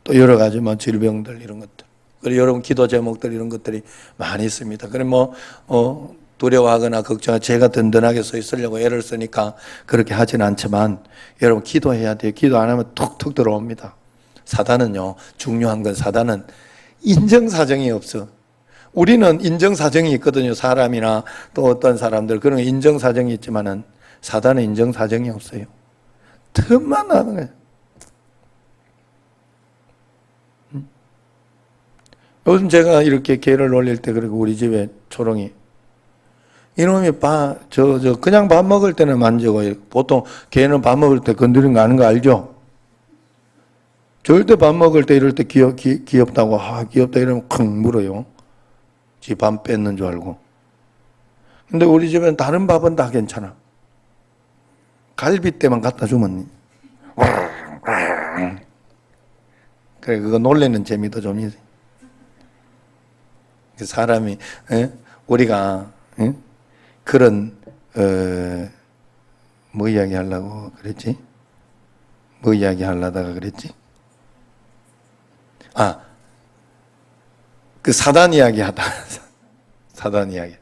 또 여러 가지 뭐 질병들 이런 것들. 그리고 여러분 기도 제목들 이런 것들이 많이 있습니다. 그래 뭐 두려워하거나 걱정하거나 제가 든든하게 서 있으려고 애를 쓰니까 그렇게 하진 않지만 여러분 기도해야 돼요. 기도 안 하면 툭툭 들어옵니다. 사단은요. 중요한 건 사단은 인정사정이 없어. 우리는 인정사정이 있거든요. 사람이나 또 어떤 사람들 그런 인정사정이 있지만은 사단은 인정사정이 없어요. 틈만 나는 거예요. 요즘 제가 이렇게 개를 놀릴 때 그리고 우리 집에 초롱이 이놈이 그냥 밥 먹을 때는 만지고 보통 개는 밥 먹을 때 건드리는 거 아는 거 알죠? 절대 밥 먹을 때 이럴 때 귀엽다고 귀엽다 이러면 쿵 물어요. 지 밥 뺏는 줄 알고. 근데 우리 집엔 다른 밥은 다 괜찮아. 갈비 때만 갖다 주면 그래 그거 놀래는 재미도 좀 있어요. 사람이 우리가 그런 뭐 이야기 하려고 그랬지? 뭐 이야기 하려다가 그랬지? 그 사단 이야기 하다. 사단 이야기.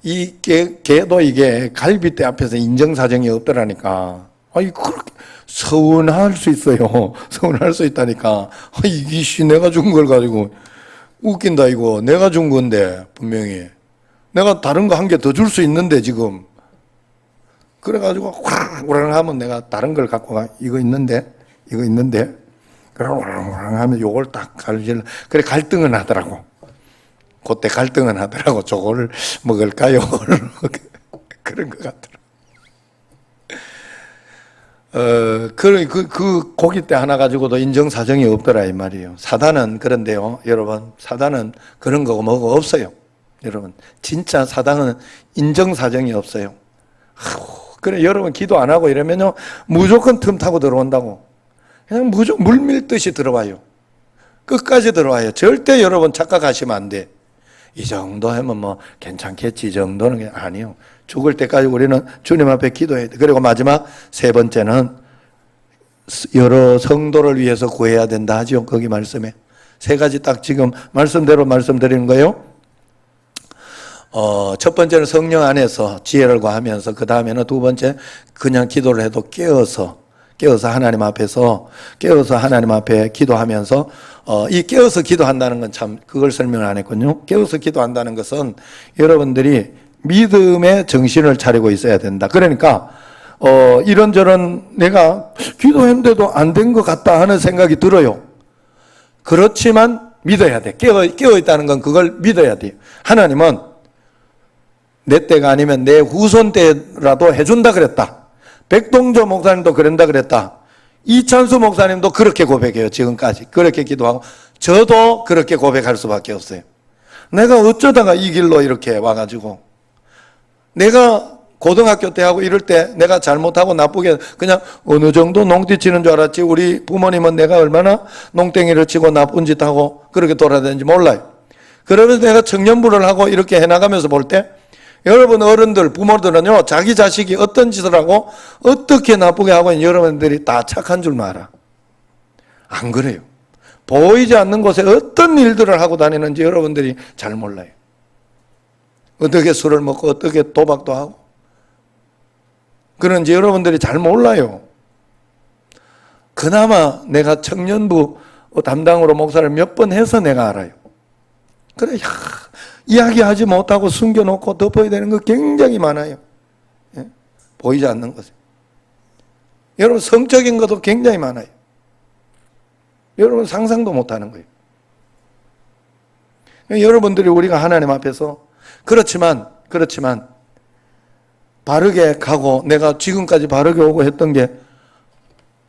이 개도 이게 갈비뼈 앞에서 인정사정이 없더라니까. 그렇게 서운할 수 있어요. 서운할 수 있다니까. 이게 내가 준 걸 가지고 웃긴다 이거. 내가 준 건데 분명히. 내가 다른 거 한 개 더 줄 수 있는데 지금. 그래가지고 우랑 하면 내가 다른 걸 갖고 가. 이거 있는데. 그래 우랑 하면 요걸 딱 갈질. 그래 갈등은 하더라고. 그때 갈등은 하더라고. 저거를 먹을까요? 그런 것 같더라고. 그 고기 때 하나 가지고도 인정사정이 없더라 이 말이에요. 사단은 그런데요, 여러분, 사단은 그런 거 뭐가 없어요. 여러분, 진짜 사단은 인정사정이 없어요. 그래 여러분 기도 안 하고 이러면요 무조건 틈 타고 들어온다고. 그냥 무조건 물 밀듯이 들어와요. 끝까지 들어와요. 절대 여러분 착각하시면 안 돼. 이 정도 하면 뭐 괜찮겠지, 이 정도는 아니요. 죽을 때까지 우리는 주님 앞에 기도해야 돼. 그리고 마지막 세 번째는 여러 성도를 위해서 구해야 된다 하죠. 거기 말씀에 세 가지 딱 지금 말씀대로 말씀드리는 거예요. 첫 번째는 성령 안에서 지혜를 구하면서, 그 다음에는 두 번째 그냥 기도를 해도 깨어서 하나님 앞에 기도하면서, 이 깨어서 기도한다는 건 참 그걸 설명을 안 했거든요. 깨어서 기도한다는 것은 여러분들이 믿음의 정신을 차리고 있어야 된다. 그러니까 이런저런 내가 기도했는데도 안 된 것 같다 하는 생각이 들어요. 그렇지만 믿어야 돼. 깨어 있다는 건 그걸 믿어야 돼요. 하나님은 내 때가 아니면 내 후손 때라도 해준다 그랬다. 백동조 목사님도 그런다 그랬다. 이찬수 목사님도 그렇게 고백해요. 지금까지 그렇게 기도하고 저도 그렇게 고백할 수밖에 없어요. 내가 어쩌다가 이 길로 이렇게 와가지고 내가 고등학교 때 하고 이럴 때 내가 잘못하고 나쁘게 그냥 어느 정도 농띠 치는 줄 알았지 우리 부모님은 내가 얼마나 농땡이를 치고 나쁜 짓 하고 그렇게 돌아다니는지 몰라요. 그러면서 내가 청년부를 하고 이렇게 해나가면서 볼 때 여러분 어른들 부모들은요 자기 자식이 어떤 짓을 하고 어떻게 나쁘게 하고 여러분들이 다 착한 줄만 알아. 안 그래요. 보이지 않는 곳에 어떤 일들을 하고 다니는지 여러분들이 잘 몰라요. 어떻게 술을 먹고 어떻게 도박도 하고 그런지 여러분들이 잘 몰라요. 그나마 내가 청년부 담당으로 목사를 몇 번 해서 내가 알아요. 그래, 이야기하지 못하고 숨겨놓고 덮어야 되는 거 굉장히 많아요. 예? 보이지 않는 것에. 여러분 성적인 것도 굉장히 많아요. 여러분 상상도 못하는 거예요. 여러분들이 우리가 하나님 앞에서 그렇지만 바르게 가고 내가 지금까지 바르게 오고 했던 게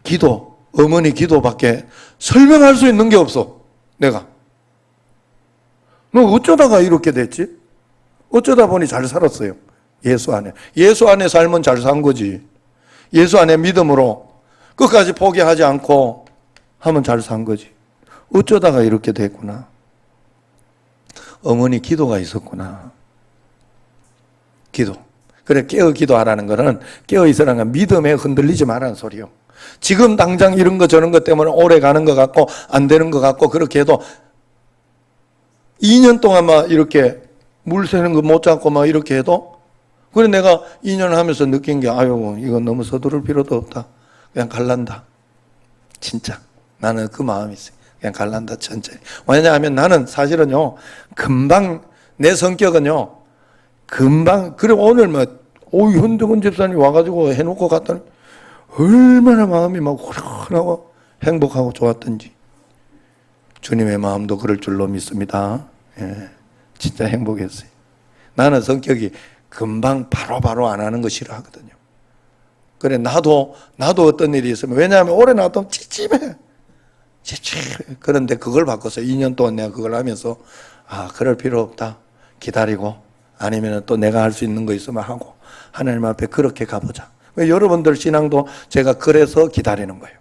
기도, 어머니 기도밖에 설명할 수 있는 게 없어. 내가. 너 어쩌다가 이렇게 됐지? 어쩌다 보니 잘 살았어요. 예수 안에. 예수 안에 살면 잘 산 거지. 예수 안에 믿음으로 끝까지 포기하지 않고 하면 잘 산 거지. 어쩌다가 이렇게 됐구나. 어머니 기도가 있었구나. 기도. 그래 깨어 기도하라는 거는 깨어 있으라는 건 믿음에 흔들리지 말라는 소리요. 지금 당장 이런 거 저런 것 때문에 오래 가는 것 같고 안 되는 것 같고 그렇게 해도 2년 동안 막 이렇게 물 새는 거 못 잡고 막 이렇게 해도 그래 내가 2년 하면서 느낀 게 아유 이건 너무 서두를 필요도 없다. 그냥 갈란다. 진짜 나는 그 마음이 있어요. 그냥 갈란다 천천히. 왜냐하면 나는 사실은요 금방 내 성격은요 금방 그래 오늘 뭐 현정은 집사님 와가지고 해놓고 갔더니 얼마나 마음이 막 후련하고 행복하고 좋았던지 주님의 마음도 그럴 줄로 믿습니다. 예, 진짜 행복했어요. 나는 성격이 금방 바로바로 안 하는 거 싫어하거든요. 그래 나도 어떤 일이 있으면 왜냐하면 오래 놔두면 찝찝해. 그런데 그걸 바꿔서 2년 동안 내가 그걸 하면서 아 그럴 필요 없다. 기다리고 아니면 또 내가 할 수 있는 거 있으면 하고 하나님 앞에 그렇게 가보자. 여러분들 신앙도 제가 그래서 기다리는 거예요.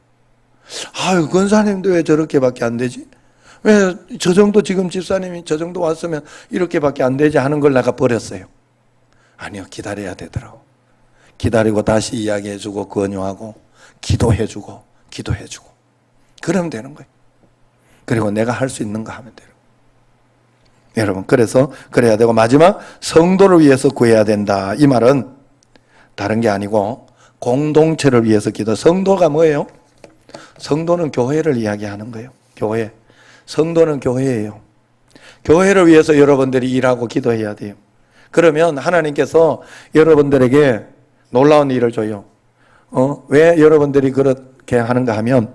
아유 권사님도 왜 저렇게밖에 안 되지? 왜 저 정도 지금 집사님이 저 정도 왔으면 이렇게밖에 안 되지 하는 걸 내가 버렸어요. 아니요 기다려야 되더라고. 기다리고 다시 이야기해주고 권유하고 기도해주고 그러면 되는 거예요. 그리고 내가 할 수 있는 거 하면 돼요. 여러분 그래서 그래야 되고 마지막 성도를 위해서 구해야 된다. 이 말은 다른 게 아니고 공동체를 위해서 기도. 성도가 뭐예요? 성도는 교회를 이야기하는 거예요. 교회. 성도는 교회예요. 교회를 위해서 여러분들이 일하고 기도해야 돼요. 그러면 하나님께서 여러분들에게 놀라운 일을 줘요. 왜 여러분들이 그렇게 하는가 하면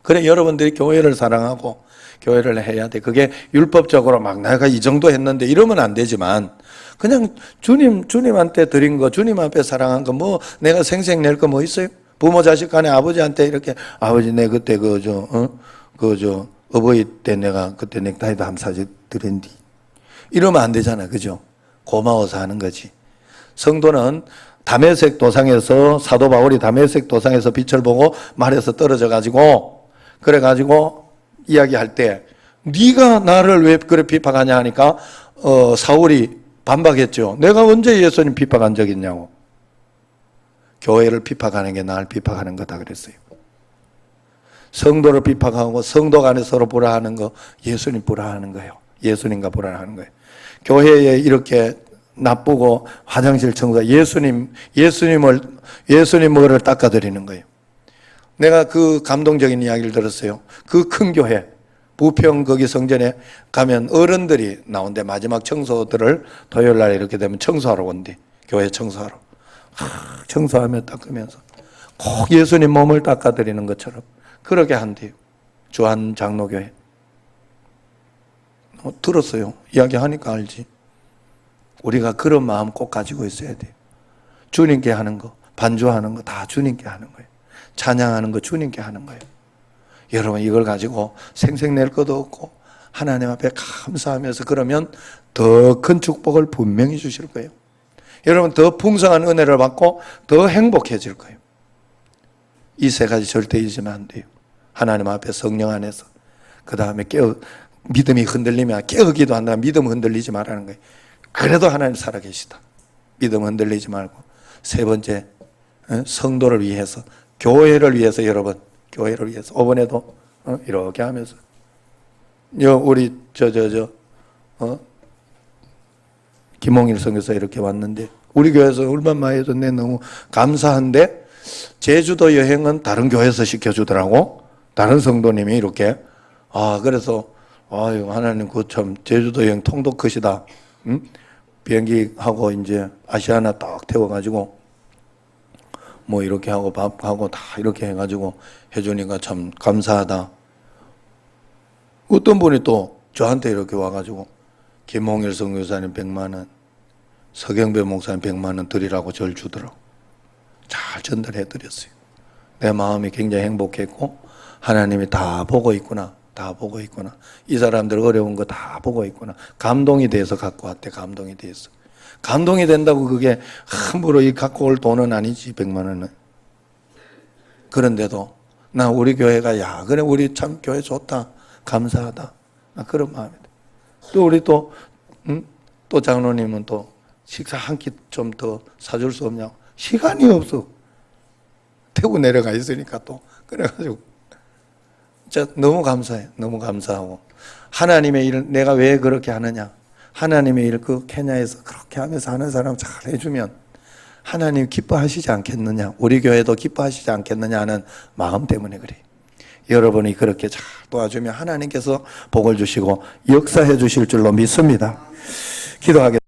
그래 여러분들이 교회를 사랑하고 교회를 해야 돼. 그게 율법적으로 막 내가 이 정도 했는데 이러면 안 되지만 그냥 주님한테 드린 거, 주님 앞에 사랑한 거 뭐 내가 생색 낼 거 뭐 있어요? 부모 자식 간에 아버지한테 이렇게 아버지 내 그때 어버이 때 내가 그때 넥타이도 한 사지 드린디 이러면 안 되잖아. 그죠? 고마워서 하는 거지. 성도는 다메섹 도상에서 사도 바울이 다메섹 도상에서 빛을 보고 말에서 떨어져 가지고 그래가지고 이야기할 때 네가 나를 왜 그래 비판하냐 하니까 사울이 반박했죠. 내가 언제 예수님 비판한 적 있냐고. 교회를 비판하는 게 나를 비판하는 거다 그랬어요. 성도를 비판하고 성도 간에 서로 불화하는 거 예수님 불화하는 거예요. 예수님과 불화하는 거예요. 교회에 이렇게 나쁘고 화장실 청소 예수님을 닦아드리는 거예요. 내가 그 감동적인 이야기를 들었어요. 그 큰 교회 부평 거기 성전에 가면 어른들이 나온대. 마지막 청소들을 토요일 날 이렇게 되면 청소하러 온대. 교회 청소하러. 청소하며 닦으면서 꼭 예수님 몸을 닦아드리는 것처럼 그렇게 한대요. 주한 장로교회. 들었어요. 이야기하니까 알지. 우리가 그런 마음 꼭 가지고 있어야 돼요. 주님께 하는 거, 반주하는 거 다 주님께 하는 거예요. 찬양하는 거 주님께 하는 거예요. 여러분 이걸 가지고 생색낼 것도 없고 하나님 앞에 감사하면서 그러면 더 큰 축복을 분명히 주실 거예요. 여러분 더 풍성한 은혜를 받고 더 행복해질 거예요. 이 세 가지 절대 잊으면 안 돼요. 하나님 앞에 성령 안에서 그 다음에 믿음이 흔들리면 깨어기도 한다. 믿음 흔들리지 말라는 거예요. 그래도 하나님 살아계시다. 믿음 흔들리지 말고 세 번째 성도를 위해서 교회를 위해서 여러분 교회를 위해서 이번에도 이렇게 하면서 우리 김홍일 선교사 이렇게 왔는데 우리 교회에서 얼마나 많이 해줬네. 너무 감사한데 제주도 여행은 다른 교회에서 시켜주더라고. 다른 성도님이 이렇게 그래서 아유 하나님 그 참 제주도 여행 통도 크시다. 응? 비행기하고 이제 아시아나 딱 태워가지고 뭐 이렇게 하고 밥하고 다 이렇게 해가지고 해주니까 참 감사하다. 어떤 분이 또 저한테 이렇게 와가지고 김홍일 선교사님 100만 원, 서경배 목사님 100만 원 드리라고 절 주더라고. 잘 전달해 드렸어요. 내 마음이 굉장히 행복했고 하나님이 다 보고 있구나. 다 보고 있구나. 이 사람들 어려운 거 다 보고 있구나. 감동이 돼서 갖고 왔대. 감동이 돼서. 감동이 된다고 그게 함부로 갖고 올 돈은 아니지. 100만 원은. 그런데도 나 우리 교회가 그래 우리 참 교회 좋다. 감사하다. 나 그런 마음이다. 또 우리 또 장로님은 또 식사 한 끼 좀 더 사줄 수 없냐고. 시간이 없어. 태국 내려가 있으니까 또 그래가지고 진짜 너무 감사해. 너무 감사하고 하나님의 일을 내가 왜 그렇게 하느냐. 하나님의 일을 그 케냐에서 그렇게 하면서 하는 사람 잘 해주면 하나님 기뻐하시지 않겠느냐. 우리 교회도 기뻐하시지 않겠느냐 하는 마음 때문에 그래. 여러분이 그렇게 잘 도와주면 하나님께서 복을 주시고 역사해 주실 줄로 믿습니다. 기도하겠습니다.